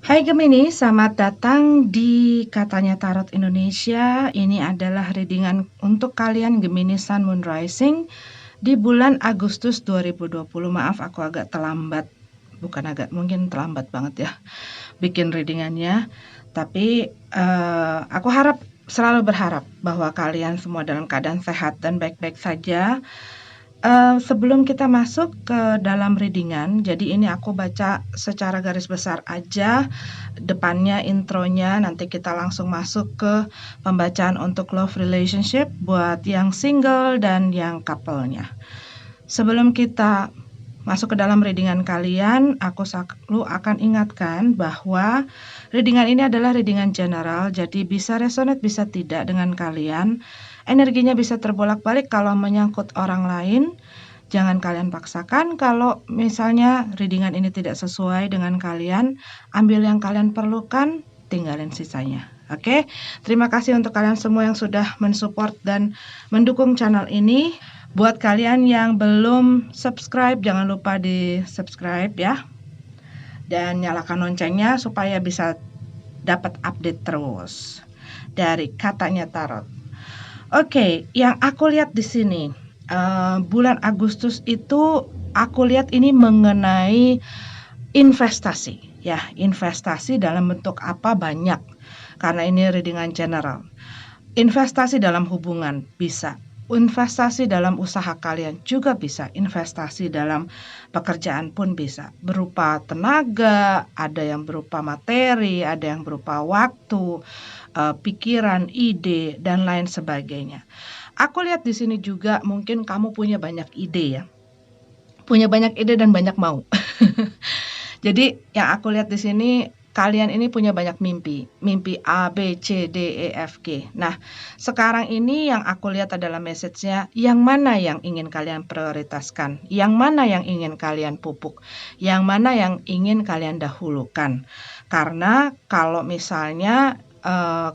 Hai Gemini, selamat datang di Katanya Tarot Indonesia. Ini adalah readingan untuk kalian Gemini Sun Moon Rising di bulan Agustus 2020. Maaf aku agak terlambat, bukan agak, mungkin terlambat banget ya bikin readingannya. Tapi aku selalu berharap bahwa kalian semua dalam keadaan sehat dan baik-baik saja. Sebelum kita masuk ke dalam readingan, jadi ini aku baca secara garis besar aja, depannya intronya, nanti kita langsung masuk ke pembacaan untuk love relationship buat yang single dan yang couple-nya. Sebelum kita masuk ke dalam readingan kalian, aku selalu akan ingatkan bahwa readingan ini adalah readingan general, jadi bisa resonate, bisa tidak dengan kalian. Energinya bisa terbolak-balik kalau menyangkut orang lain. Jangan kalian paksakan. Kalau misalnya readingan ini tidak sesuai dengan kalian, ambil yang kalian perlukan, tinggalin sisanya. Oke, terima kasih untuk kalian semua yang sudah mensupport dan mendukung channel ini. Buat kalian yang belum subscribe, jangan lupa di subscribe ya. Dan nyalakan loncengnya supaya bisa dapat update terus dari Katanya Tarot. Oke, yang aku lihat di sini, bulan Agustus itu aku lihat ini mengenai investasi, ya, investasi dalam bentuk apa banyak, karena ini readingan general. Investasi dalam hubungan bisa, investasi dalam usaha kalian juga bisa, investasi dalam pekerjaan pun bisa, berupa tenaga, ada yang berupa materi, ada yang berupa waktu, pikiran, ide, dan lain sebagainya. Aku lihat di sini juga mungkin kamu punya banyak ide ya. Punya banyak ide dan banyak mau. Jadi yang aku lihat di sini kalian ini punya banyak mimpi. Mimpi A, B, C, D, E, F, G. Nah, sekarang ini yang aku lihat adalah message-nya yang mana yang ingin kalian prioritaskan, yang mana yang ingin kalian pupuk, yang mana yang ingin kalian dahulukan. Karena kalau misalnya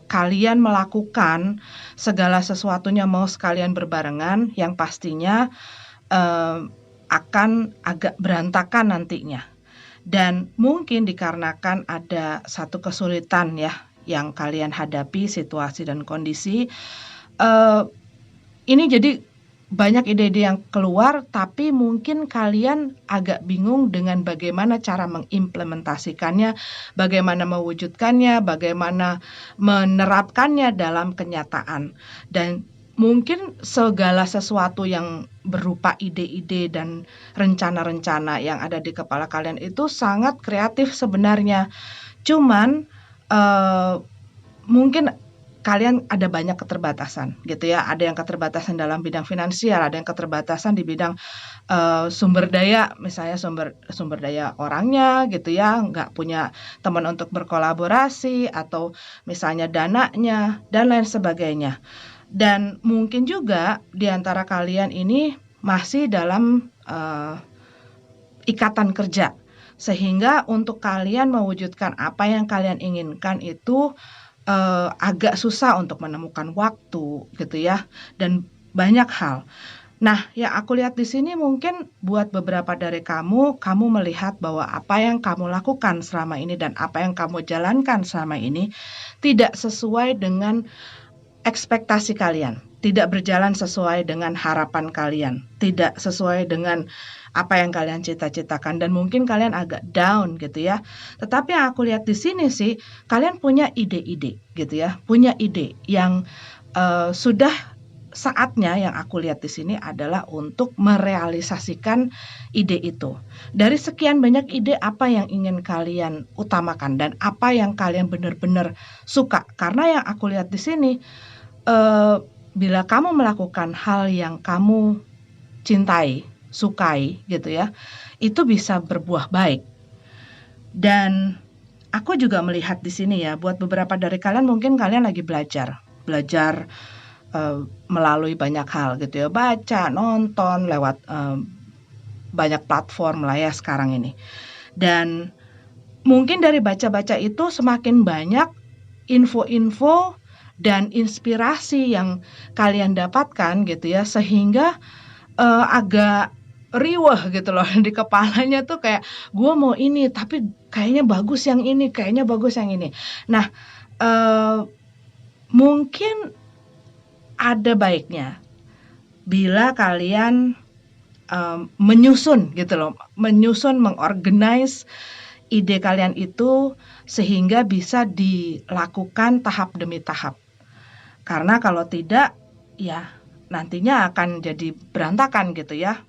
kalian melakukan segala sesuatunya mau sekalian berbarengan, yang pastinya akan agak berantakan nantinya. Dan mungkin dikarenakan ada satu kesulitan ya yang kalian hadapi, situasi dan kondisi, ini jadi banyak ide-ide yang keluar, tapi mungkin kalian agak bingung dengan bagaimana cara mengimplementasikannya, bagaimana mewujudkannya, bagaimana menerapkannya dalam kenyataan. Dan mungkin segala sesuatu yang berupa ide-ide dan rencana-rencana yang ada di kepala kalian itu sangat kreatif sebenarnya. Cuman mungkin kalian ada banyak keterbatasan gitu ya, ada yang keterbatasan dalam bidang finansial, ada yang keterbatasan di bidang sumber daya, misalnya sumber daya orangnya gitu ya, nggak punya teman untuk berkolaborasi, atau misalnya dananya dan lain sebagainya. Dan mungkin juga di antara kalian ini masih dalam ikatan kerja, sehingga untuk kalian mewujudkan apa yang kalian inginkan itu agak susah untuk menemukan waktu gitu ya, dan banyak hal. Nah, yang aku lihat di sini mungkin buat beberapa dari kamu melihat bahwa apa yang kamu lakukan selama ini dan apa yang kamu jalankan selama ini tidak sesuai dengan ekspektasi kalian, tidak berjalan sesuai dengan harapan kalian, tidak sesuai dengan apa yang kalian cita-citakan, dan mungkin kalian agak down gitu ya. Tetapi yang aku lihat di sini sih, kalian punya ide-ide gitu ya, punya ide yang sudah saatnya, yang aku lihat di sini adalah untuk merealisasikan ide itu. Dari sekian banyak ide, apa yang ingin kalian utamakan dan apa yang kalian benar-benar suka? Karena yang aku lihat di sini, bila kamu melakukan hal yang kamu cintai, sukai gitu ya, itu bisa berbuah baik. Dan aku juga melihat di sini ya, buat beberapa dari kalian mungkin kalian lagi belajar melalui banyak hal gitu ya, baca, nonton lewat banyak platform lah ya sekarang ini. Dan mungkin dari baca-baca itu semakin banyak info-info dan inspirasi yang kalian dapatkan gitu ya, sehingga agak riweh gitu loh di kepalanya tuh kayak gue mau ini tapi kayaknya bagus yang ini, kayaknya bagus yang ini. Nah, mungkin ada baiknya bila kalian menyusun gitu loh, mengorganize ide kalian itu sehingga bisa dilakukan tahap demi tahap. Karena kalau tidak, ya nantinya akan jadi berantakan gitu ya.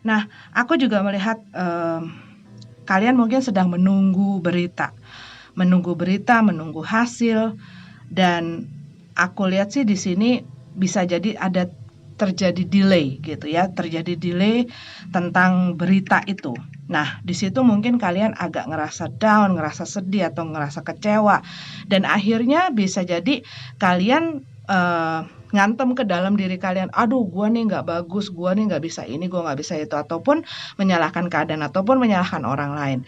Nah, aku juga melihat kalian mungkin sedang menunggu berita, menunggu hasil, dan aku lihat sih di sini bisa jadi ada terjadi delay gitu ya, terjadi delay tentang berita itu. Nah, di situ mungkin kalian agak ngerasa down, ngerasa sedih atau ngerasa kecewa, dan akhirnya bisa jadi kalian ngantem ke dalam diri kalian, aduh gue nih nggak bagus, gue nih nggak bisa ini, gue nggak bisa itu, ataupun menyalahkan keadaan ataupun menyalahkan orang lain.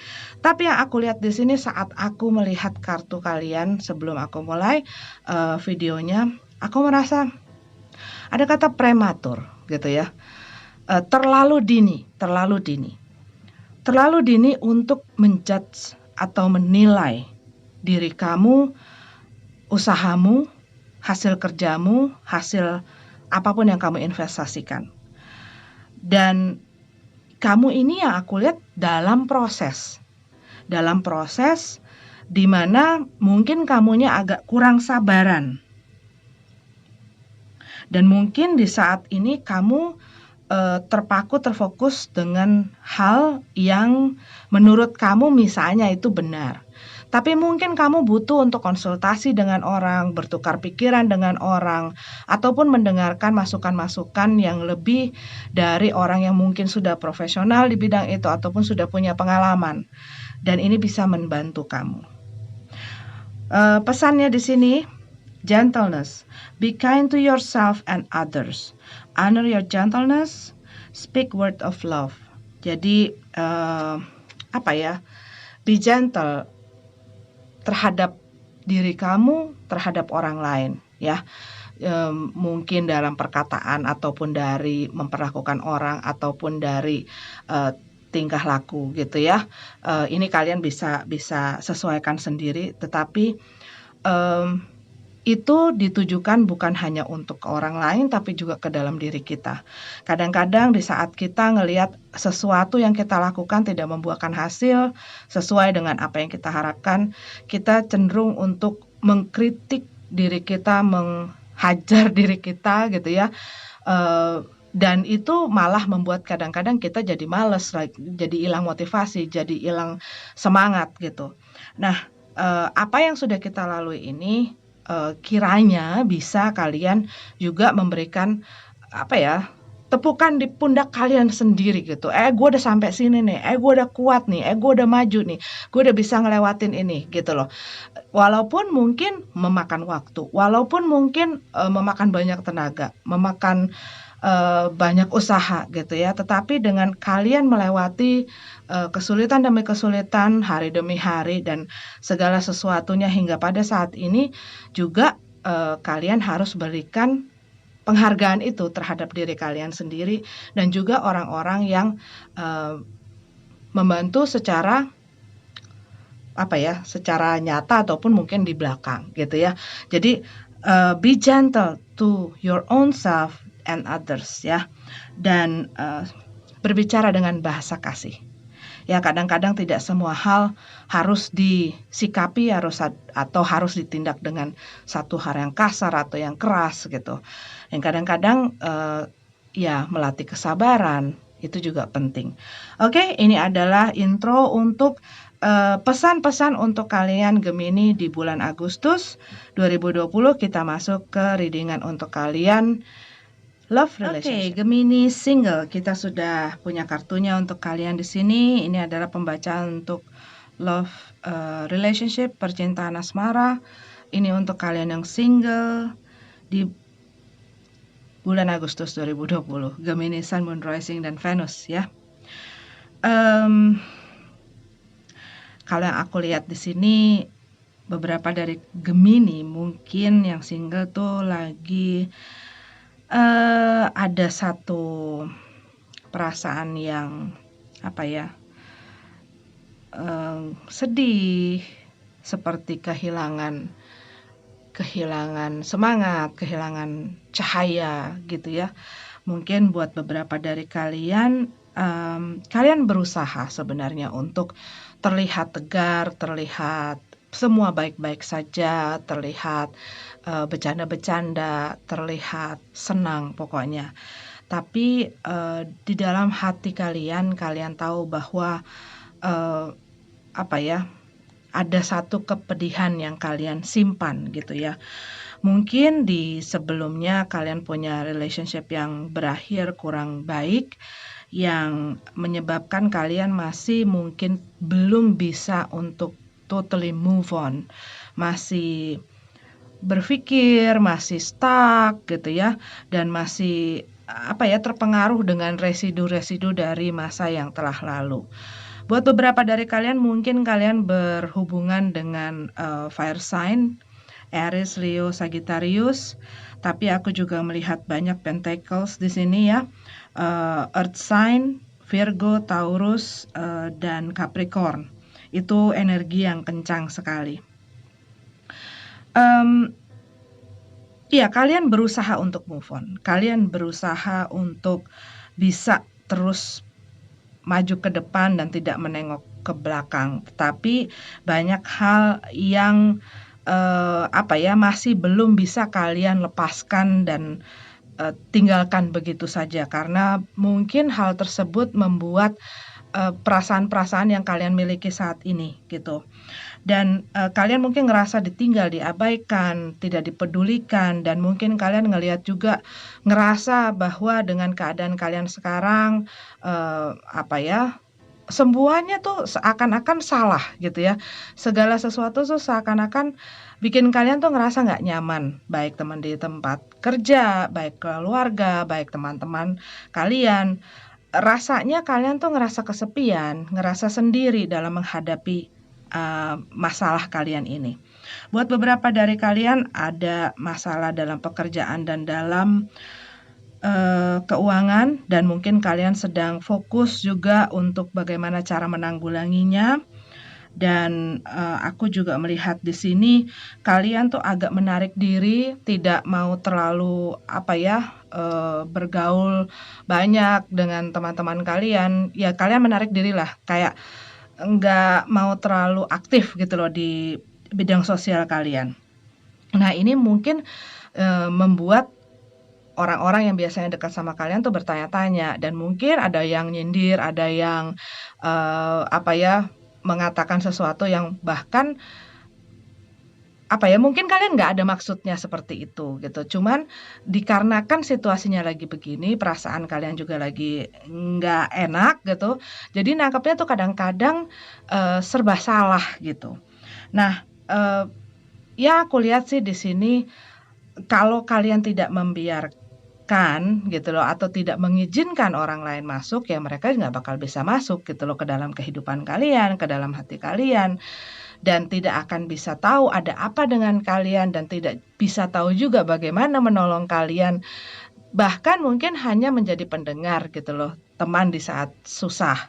Tapi yang aku lihat di sini saat aku melihat kartu kalian sebelum aku mulai videonya, aku merasa ada kata prematur gitu ya, terlalu dini untuk menjudge atau menilai diri kamu, usahamu, hasil kerjamu, hasil apapun yang kamu investasikan. Dan kamu ini yang aku lihat dalam proses di mana mungkin kamunya agak kurang sabaran. Dan mungkin di saat ini kamu terfokus dengan hal yang menurut kamu misalnya itu benar. Tapi mungkin kamu butuh untuk konsultasi dengan orang, bertukar pikiran dengan orang, ataupun mendengarkan masukan-masukan yang lebih dari orang yang mungkin sudah profesional di bidang itu ataupun sudah punya pengalaman. Dan ini bisa membantu kamu. Pesannya di sini, gentleness. Be kind to yourself and others. Honor your gentleness. Speak word of love. Jadi be gentle terhadap diri kamu, terhadap orang lain, ya. Mungkin dalam perkataan ataupun dari memperlakukan orang ataupun dari tingkah laku gitu ya. Ini kalian bisa sesuaikan sendiri, tetapi itu ditujukan bukan hanya untuk ke orang lain tapi juga ke dalam diri kita. Kadang-kadang di saat kita ngelihat sesuatu yang kita lakukan tidak membuahkan hasil sesuai dengan apa yang kita harapkan, kita cenderung untuk mengkritik diri kita, menghajar diri kita gitu ya. Dan itu malah membuat kadang-kadang kita jadi malas, jadi hilang motivasi, jadi hilang semangat gitu. Nah, apa yang sudah kita lalui ini kiranya bisa kalian juga memberikan tepukan di pundak kalian sendiri gitu. Gue udah sampai sini nih, gue udah kuat nih, gue udah maju nih, gue udah bisa ngelewatin ini gitu loh. Walaupun mungkin memakan waktu, walaupun mungkin memakan banyak tenaga, memakan banyak usaha gitu ya, tetapi dengan kalian melewati kesulitan demi kesulitan, hari demi hari, dan segala sesuatunya hingga pada saat ini juga kalian harus berikan penghargaan itu terhadap diri kalian sendiri dan juga orang-orang yang membantu secara secara nyata ataupun mungkin di belakang gitu ya. Jadi be gentle to your own self and others ya, dan berbicara dengan bahasa kasih. Ya, kadang-kadang tidak semua hal harus disikapi atau harus ditindak dengan satu hal yang kasar atau yang keras gitu. Dan kadang-kadang melatih kesabaran itu juga penting. Oke, ini adalah intro untuk pesan-pesan untuk kalian Gemini di bulan Agustus 2020. Kita masuk ke readingan untuk kalian love relationship. Oke, Gemini single, kita sudah punya kartunya untuk kalian di sini. Ini adalah pembacaan untuk love relationship, percintaan asmara. Ini untuk kalian yang single di bulan Agustus 2020. Gemini Sun, Moon, Rising, dan Venus ya. Kalau yang aku lihat di sini, beberapa dari Gemini mungkin yang single tuh lagi ada satu perasaan yang sedih, seperti kehilangan semangat, kehilangan cahaya gitu ya. Mungkin buat beberapa dari kalian, kalian berusaha sebenarnya untuk terlihat tegar, terlihat semua baik-baik saja, terlihat bercanda-bercanda, terlihat senang pokoknya. Tapi di dalam hati kalian tahu bahwa ada satu kepedihan yang kalian simpan gitu ya. Mungkin di sebelumnya kalian punya relationship yang berakhir kurang baik, yang menyebabkan kalian masih mungkin belum bisa untuk totally move on. Masih berpikir, masih stuck gitu ya, dan masih terpengaruh dengan residu-residu dari masa yang telah lalu. Buat beberapa dari kalian mungkin kalian berhubungan dengan fire sign, Aries, Leo, Sagittarius, tapi aku juga melihat banyak pentacles di sini ya. Earth sign, Virgo, Taurus, dan Capricorn. Itu energi yang kencang sekali. Kalian berusaha untuk move on. Kalian berusaha untuk bisa terus maju ke depan dan tidak menengok ke belakang. Tetapi banyak hal yang masih belum bisa kalian lepaskan dan tinggalkan begitu saja, karena mungkin hal tersebut membuat perasaan-perasaan yang kalian miliki saat ini gitu. Dan kalian mungkin ngerasa ditinggal, diabaikan, tidak dipedulikan, dan mungkin kalian ngerasa bahwa dengan keadaan kalian sekarang semuanya tuh seakan-akan salah gitu ya. Segala sesuatu tuh seakan-akan bikin kalian tuh ngerasa nggak nyaman, baik teman di tempat kerja, baik keluarga, baik teman-teman kalian. Rasanya kalian tuh ngerasa kesepian, ngerasa sendiri dalam menghadapi masalah kalian ini. Buat beberapa dari kalian ada masalah dalam pekerjaan dan dalam keuangan, dan mungkin kalian sedang fokus juga untuk bagaimana cara menanggulanginya. Dan aku juga melihat di sini kalian tuh agak menarik diri, tidak mau terlalu bergaul banyak dengan teman-teman kalian. Ya kalian menarik diri lah, kayak nggak mau terlalu aktif gitu loh di bidang sosial kalian. Nah ini mungkin membuat orang-orang yang biasanya dekat sama kalian tuh bertanya-tanya, dan mungkin ada yang nyindir, ada yang mengatakan sesuatu yang bahkan mungkin kalian nggak ada maksudnya seperti itu gitu. Cuman dikarenakan situasinya lagi begini, perasaan kalian juga lagi nggak enak gitu. Jadi nangkepnya tuh kadang-kadang serba salah gitu. Nah, ya aku lihat sih di sini kalau kalian tidak membiarkan gitu loh, atau tidak mengizinkan orang lain masuk, ya mereka nggak bakal bisa masuk gitu loh ke dalam kehidupan kalian, ke dalam hati kalian. Dan tidak akan bisa tahu ada apa dengan kalian, dan tidak bisa tahu juga bagaimana menolong kalian. Bahkan mungkin hanya menjadi pendengar gitu loh, teman di saat susah.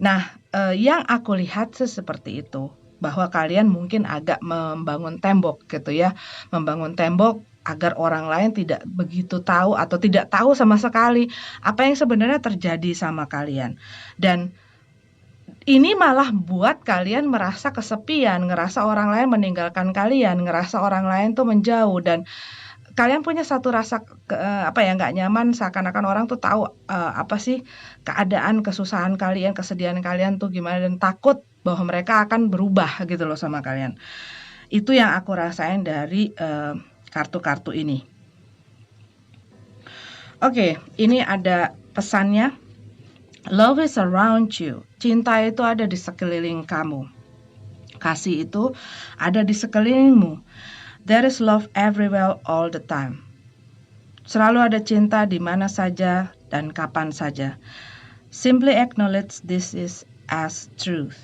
Nah, yang aku lihat seperti itu, bahwa kalian mungkin agak membangun tembok gitu ya, membangun tembok agar orang lain tidak begitu tahu atau tidak tahu sama sekali apa yang sebenarnya terjadi sama kalian. Dan ini malah buat kalian merasa kesepian, ngerasa orang lain meninggalkan kalian, ngerasa orang lain tuh menjauh, dan kalian punya satu rasa nggak nyaman, seakan-akan orang tuh tahu apa sih keadaan, kesusahan kalian, kesedihan kalian tuh gimana, dan takut bahwa mereka akan berubah gitu loh sama kalian. Itu yang aku rasain dari kartu-kartu ini. Oke, ini ada pesannya. Love is around you. Cinta itu ada di sekeliling kamu. Kasih itu ada di sekelilingmu. There is love everywhere all the time. Selalu ada cinta di mana saja dan kapan saja. Simply acknowledge this is as truth.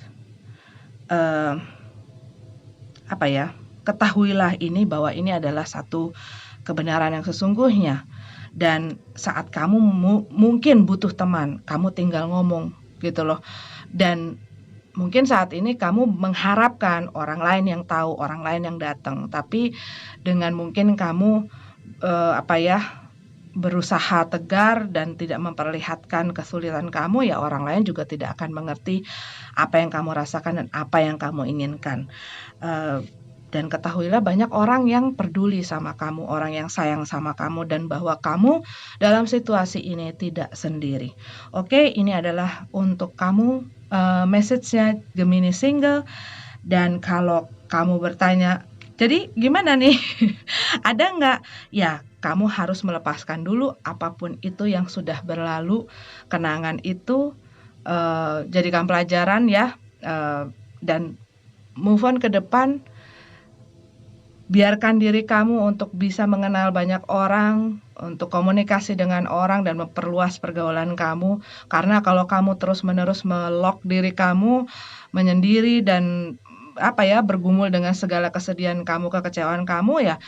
Ketahuilah ini, bahwa ini adalah satu kebenaran yang sesungguhnya. Dan saat kamu mungkin butuh teman, kamu tinggal ngomong gitu loh. Dan mungkin saat ini kamu mengharapkan orang lain yang tahu, orang lain yang datang, tapi dengan mungkin kamu berusaha tegar dan tidak memperlihatkan kesulitan kamu, ya orang lain juga tidak akan mengerti apa yang kamu rasakan dan apa yang kamu inginkan. Dan ketahuilah banyak orang yang peduli sama kamu, orang yang sayang sama kamu, dan bahwa kamu dalam situasi ini tidak sendiri. Oke, ini adalah untuk kamu message-nya Gemini single. Dan kalau kamu bertanya, jadi gimana nih? Ada nggak? Ya, kamu harus melepaskan dulu apapun itu yang sudah berlalu. Kenangan itu jadikan pelajaran ya, dan move on ke depan. Biarkan diri kamu untuk bisa mengenal banyak orang, untuk komunikasi dengan orang dan memperluas pergaulan kamu. Karena kalau kamu terus-menerus melock diri kamu, menyendiri dan bergumul dengan segala kesedihan kamu, kekecewaan kamu, ya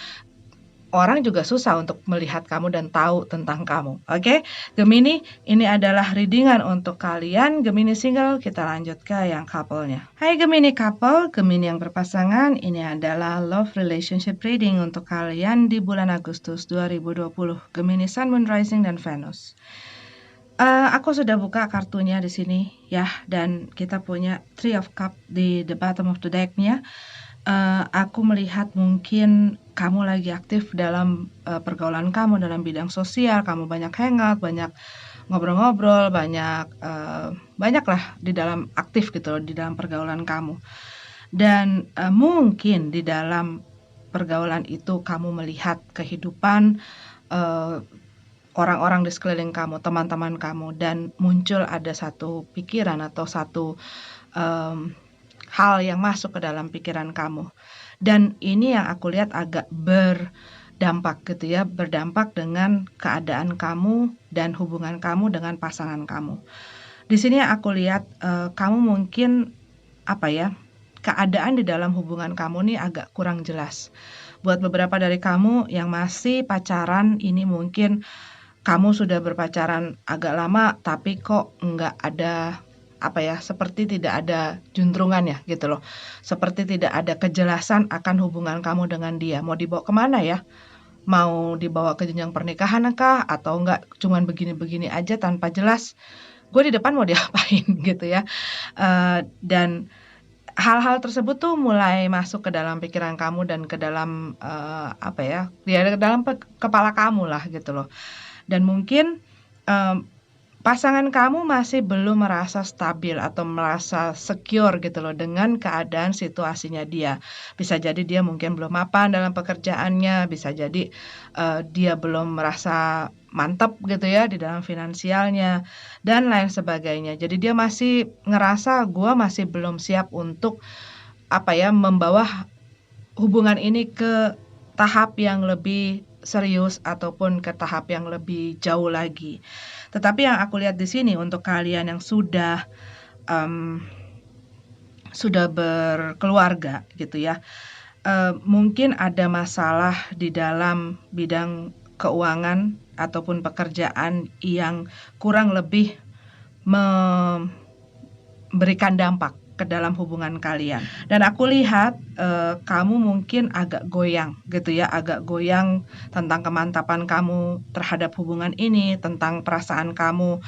orang juga susah untuk melihat kamu dan tahu tentang kamu. Oke, Gemini, ini adalah readingan untuk kalian Gemini single. Kita lanjut ke yang couple-nya. Hai Gemini couple, Gemini yang berpasangan, ini adalah love relationship reading untuk kalian di bulan Agustus 2020. Gemini Sun, Moon, Rising, dan Venus. Aku sudah buka kartunya di sini ya, dan kita punya Three of Cups di the bottom of the deck-nya. Aku melihat mungkin kamu lagi aktif dalam pergaulan kamu dalam bidang sosial, kamu banyak hangout, banyak ngobrol-ngobrol, banyaklah di dalam aktif gitu loh, di dalam pergaulan kamu. Dan mungkin di dalam pergaulan itu kamu melihat kehidupan orang-orang di sekeliling kamu, teman-teman kamu, dan muncul ada satu pikiran atau satu hal yang masuk ke dalam pikiran kamu. Dan ini yang aku lihat agak berdampak gitu ya, berdampak dengan keadaan kamu dan hubungan kamu dengan pasangan kamu. Di sini aku lihat kamu mungkin keadaan di dalam hubungan kamu nih agak kurang jelas. Buat beberapa dari kamu yang masih pacaran, ini mungkin kamu sudah berpacaran agak lama tapi kok nggak ada seperti tidak ada juntrungan ya gitu loh. Seperti tidak ada kejelasan akan hubungan kamu dengan dia. Mau dibawa kemana ya? Mau dibawa ke jenjang pernikahan kah? Atau enggak cuman begini-begini aja tanpa jelas? Gue di depan mau diapain gitu ya. Dan hal-hal tersebut tuh mulai masuk ke dalam pikiran kamu dan ke dalam ke dalam kepala kamu lah gitu loh. Dan mungkin pasangan kamu masih belum merasa stabil atau merasa secure gitu loh dengan keadaan situasinya dia. Bisa jadi dia mungkin belum mapan dalam pekerjaannya, bisa jadi dia belum merasa mantap gitu ya di dalam finansialnya dan lain sebagainya. Jadi dia masih ngerasa gue masih belum siap untuk membawa hubungan ini ke tahap yang lebih serius ataupun ke tahap yang lebih jauh lagi. Tetapi yang aku lihat di sini untuk kalian yang sudah berkeluarga gitu ya, mungkin ada masalah di dalam bidang keuangan ataupun pekerjaan yang kurang lebih memberikan dampak ke dalam hubungan kalian. Dan aku lihat kamu mungkin agak goyang gitu ya, agak goyang tentang kemantapan kamu terhadap hubungan ini, tentang perasaan kamu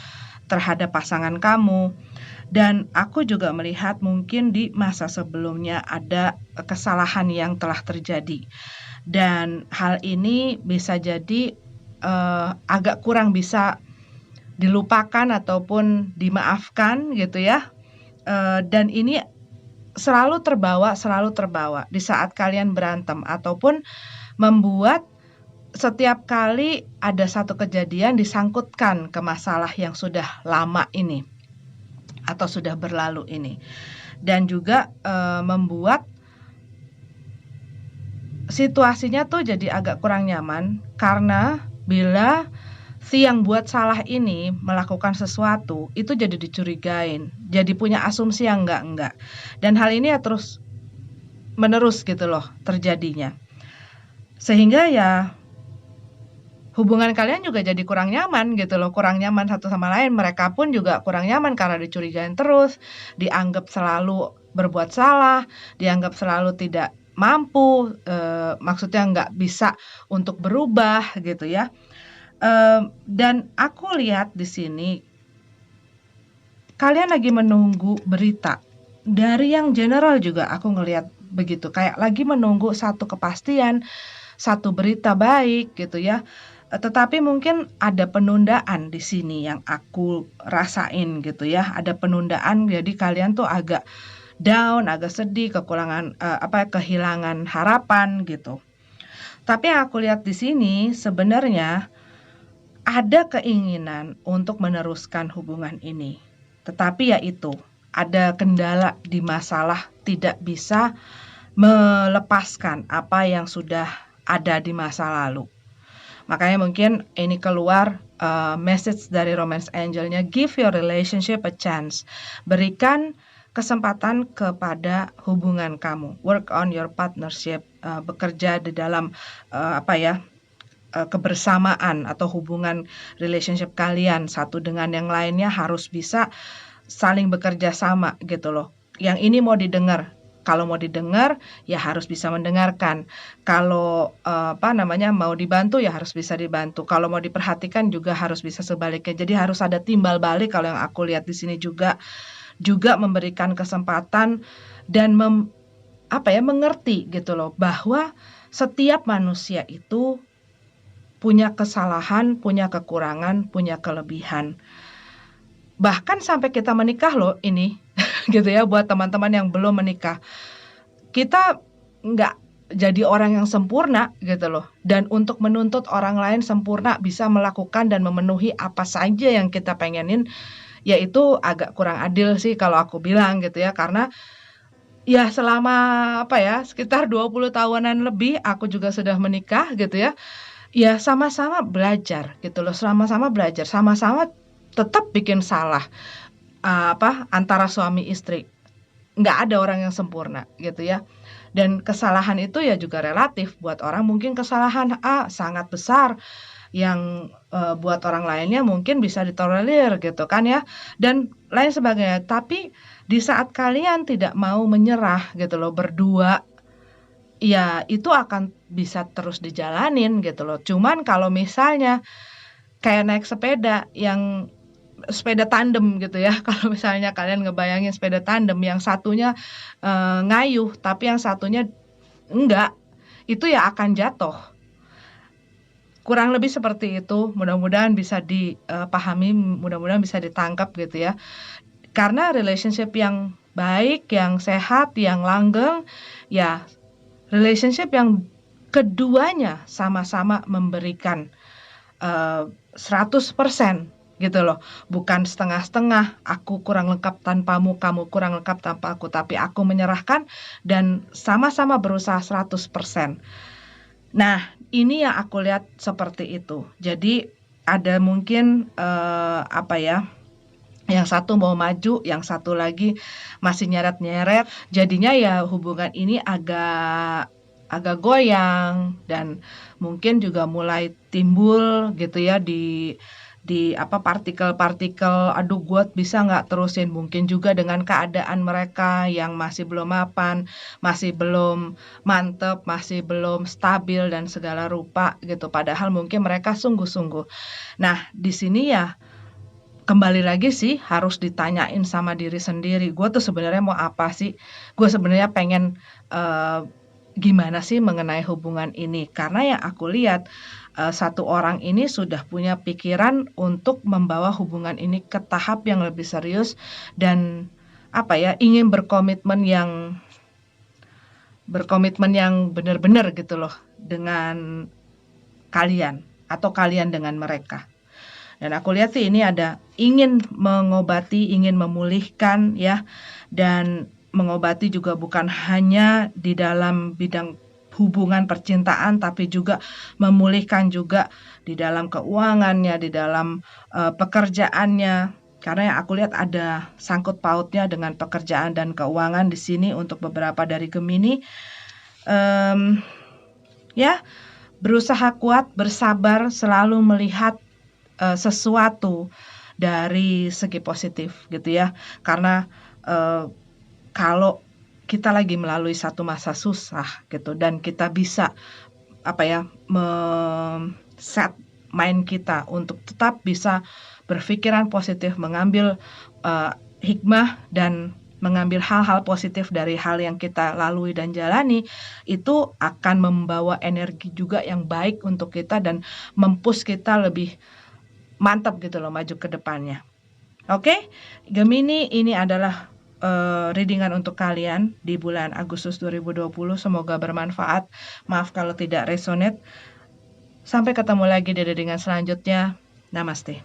terhadap pasangan kamu. Dan aku juga melihat mungkin di masa sebelumnya ada kesalahan yang telah terjadi. Dan hal ini bisa jadi agak kurang bisa dilupakan ataupun dimaafkan gitu ya. Dan ini selalu terbawa di saat kalian berantem ataupun membuat setiap kali ada satu kejadian disangkutkan ke masalah yang sudah lama ini atau sudah berlalu ini, dan juga membuat situasinya tuh jadi agak kurang nyaman karena bila si yang buat salah ini melakukan sesuatu itu jadi dicurigain, jadi punya asumsi yang enggak. Dan hal ini ya terus menerus gitu loh terjadinya. Sehingga ya hubungan kalian juga jadi kurang nyaman gitu loh, kurang nyaman satu sama lain. Mereka pun juga kurang nyaman karena dicurigain terus, dianggap selalu berbuat salah, dianggap selalu tidak mampu, maksudnya nggak bisa untuk berubah gitu ya. Dan aku lihat di sini kalian lagi menunggu berita. Dari yang general juga aku ngelihat begitu, kayak lagi menunggu satu kepastian, satu berita baik gitu ya. Tetapi mungkin ada penundaan di sini yang aku rasain gitu ya. Ada penundaan, jadi kalian tuh agak down, agak sedih, kehilangan harapan gitu. Tapi yang aku lihat di sini sebenarnya ada keinginan untuk meneruskan hubungan ini. Tetapi ya itu, ada kendala di masalah tidak bisa melepaskan apa yang sudah ada di masa lalu. Makanya mungkin ini keluar message dari Romance Angel-nya, give your relationship a chance. Berikan kesempatan kepada hubungan kamu. Work on your partnership. Bekerja di dalam kebersamaan atau hubungan relationship kalian satu dengan yang lainnya harus bisa saling bekerja sama gitu loh. Yang ini mau didengar. Kalau mau didengar ya harus bisa mendengarkan. Kalau mau dibantu ya harus bisa dibantu. Kalau mau diperhatikan juga harus bisa sebaliknya. Jadi harus ada timbal balik kalau yang aku lihat di sini juga memberikan kesempatan dan mengerti gitu loh bahwa setiap manusia itu punya kesalahan, punya kekurangan, punya kelebihan. Bahkan sampai kita menikah loh ini gitu ya, buat teman-teman yang belum menikah. Kita nggak jadi orang yang sempurna gitu loh. Dan untuk menuntut orang lain sempurna bisa melakukan dan memenuhi apa saja yang kita pengenin, yaitu agak kurang adil sih kalau aku bilang gitu ya. Karena ya selama sekitar 20 tahunan lebih aku juga sudah menikah gitu ya. Ya sama-sama belajar gitu loh, sama-sama belajar, sama-sama tetap bikin salah, antara suami istri. Nggak ada orang yang sempurna gitu ya. Dan kesalahan itu ya juga relatif. Buat orang mungkin kesalahan A sangat besar, yang buat orang lainnya mungkin bisa ditolerir gitu kan ya. Dan lain sebagainya. Tapi di saat kalian tidak mau menyerah gitu loh berdua, ya itu akan bisa terus dijalanin gitu loh. Cuman kalau misalnya kayak naik sepeda yang sepeda tandem gitu ya. Kalau misalnya kalian ngebayangin sepeda tandem yang satunya ngayuh tapi yang satunya enggak, itu ya akan jatuh. Kurang lebih seperti itu. Mudah-mudahan bisa dipahami, mudah-mudahan bisa ditangkap gitu ya. Karena relationship yang baik, yang sehat, yang langgeng, ya relationship yang keduanya sama-sama memberikan 100% gitu loh. Bukan setengah-setengah, aku kurang lengkap tanpamu, kamu kurang lengkap tanpa aku, tapi aku menyerahkan dan sama-sama berusaha 100%. Nah, ini yang aku lihat seperti itu. Jadi ada mungkin yang satu mau maju, yang satu lagi masih nyeret-nyeret. Jadinya ya hubungan ini agak goyang dan mungkin juga mulai timbul gitu ya di partikel-partikel, aduh gue bisa nggak terusin, mungkin juga dengan keadaan mereka yang masih belum mapan, masih belum mantep, masih belum stabil dan segala rupa gitu, padahal mungkin mereka sungguh-sungguh. Nah di sini ya kembali lagi sih harus ditanyain sama diri sendiri, gue tuh sebenarnya mau apa sih, gue sebenarnya pengen gimana sih mengenai hubungan ini. Karena yang aku lihat satu orang ini sudah punya pikiran untuk membawa hubungan ini ke tahap yang lebih serius dan ingin berkomitmen yang benar-benar gitu loh dengan kalian atau kalian dengan mereka. Dan aku lihat sih ini ada ingin mengobati, ingin memulihkan ya, dan mengobati juga bukan hanya di dalam bidang hubungan percintaan, tapi juga memulihkan juga di dalam keuangannya, di dalam pekerjaannya. Karena yang aku lihat ada sangkut pautnya dengan pekerjaan dan keuangan di sini untuk beberapa dari Gemini. Ya, berusaha kuat, bersabar, selalu melihat sesuatu dari segi positif gitu ya. Karena kalau kita lagi melalui satu masa susah gitu dan kita bisa set mind kita untuk tetap bisa berpikiran positif, mengambil hikmah dan mengambil hal-hal positif dari hal yang kita lalui dan jalani, itu akan membawa energi juga yang baik untuk kita dan mempush kita lebih mantap gitu loh maju ke depannya. Oke, Gemini, ini adalah readingan untuk kalian di bulan Agustus 2020. Semoga bermanfaat. Maaf kalau tidak resonate. Sampai ketemu lagi di readingan selanjutnya. Namaste.